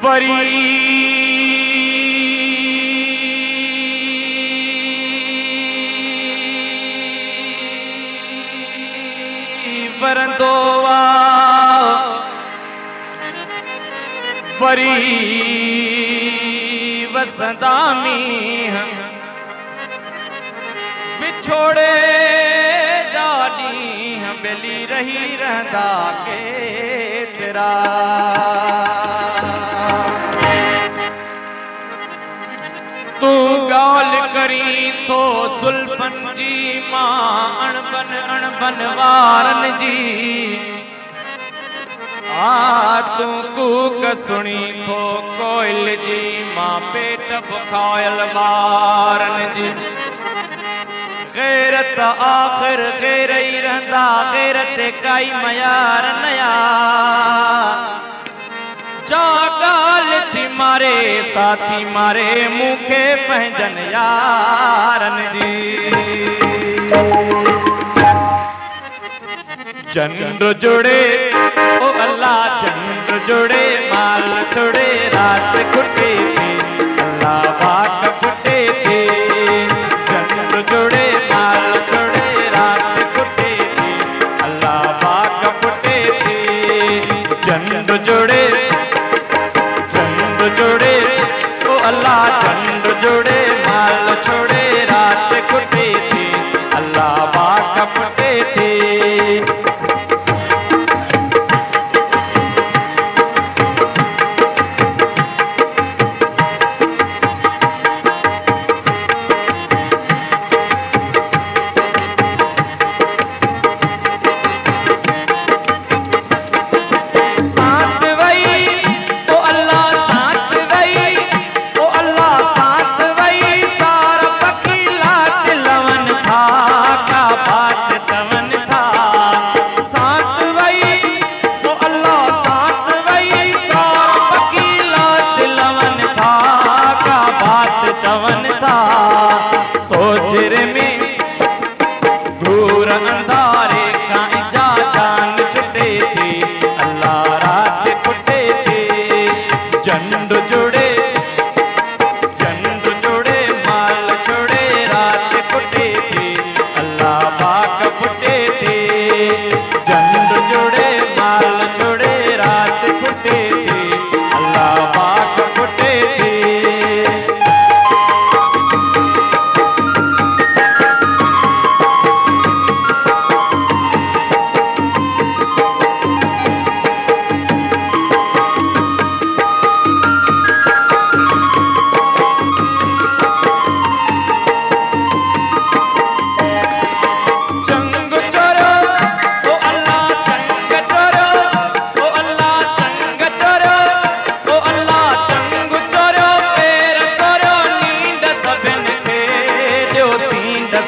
बरी बरंदोवा बरी वसंदामी बिछोड़े जानी बेली रही रहंदा के तेरा तू गाल करी तो सुल्फन जी मां अणबन वारन जी तू कूक सुनी तो कोयल जी मां पेट बुखायल वारन जी गैरत आखिर गैर ही रहंदा गैरत काई मयार नया जा गाल थी मारे साथी मारे मुखे पहजन यारन जी चंद्र जुड़े ओ अल्लाह चंद्र जुड़े माल छोड़े रात खुटे थी अल्लाह बाक फुटे थी चंद्र जुड़े माल छोड़े रात खुटे थी अल्लाह बाक फुटे थी चंद्र जुड़े ओ अल्लाह चंद्र जुड़े माल छोड़े रात खुटे थी अल्लाह बाक फुटे थी चवन था सोचर में घूर अंधारे का जा जान छुटे थे अल्लाह रात फुटे थे चंद जुड़े माल छोड़े रात फुटे थे अल्लाह बाक फुटे थे चंद जुड़े माल छोड़े रात फुटे थे अल्लाह बाक फुटे थे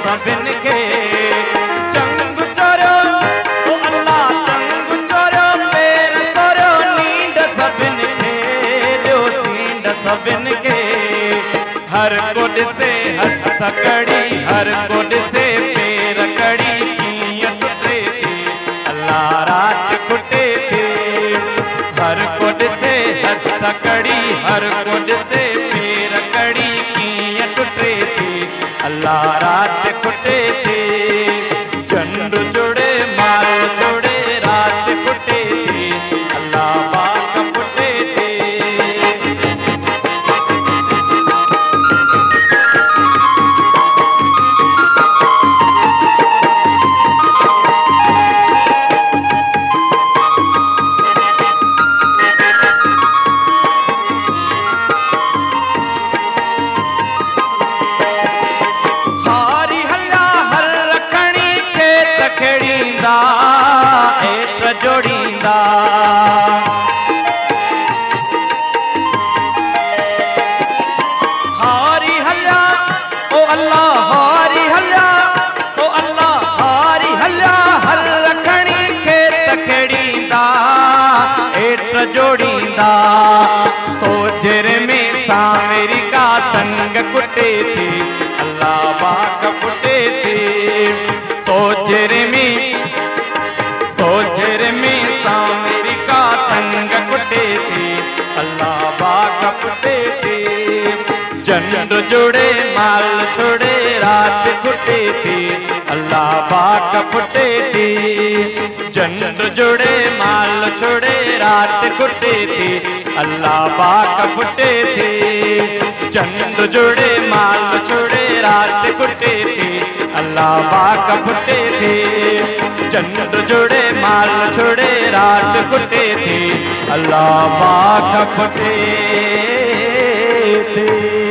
सभिन के चंग चोरो ओ अल्लाह चंग चोरो पेर सोरो नींद सभिन के जो सींद सभिन के हर गुड से हथ कड़ी हर गुड से पेर कड़ी कीअं टुटे थी अल्लाह रात खुटे थे हर गुड से हथ कड़ी हर गुड से पेर कड़ी कीअं टुटे थी अल्लाह रात खुटे थे चंद्र जुड़े माल जोड़े रात खुटे थे अल्लाह बाक फुटे थे जोड़ींदा हारी हल्ला ओ अल्लाह हारी हल्ला ओ अल्लाह हारी हल्ला हर रखणी खेत खेड़ींदा एट जोड़ींदा सोजर में सावरी का संग कुटे थी अल्लाह अल्लाह पाक फुटे थी। सोजरे में सामरी का संग कुटे थी, अल्लाह पाक फुटे थी। चंद जुड़े माल छोड़े रात कुटे थी, अल्लाह पाक फुटे थी। चंद जुड़े माल छोड़े रात कुटे थी, अल्लाह पाक फुटे थी। चंद जुड़े माल छोड़े रात कुटे थी, अल्लाह पाक फुटे थी। चंद जुड़े माल छोड़े रात कुटे थी, अल्लाह पाक फुटे थे।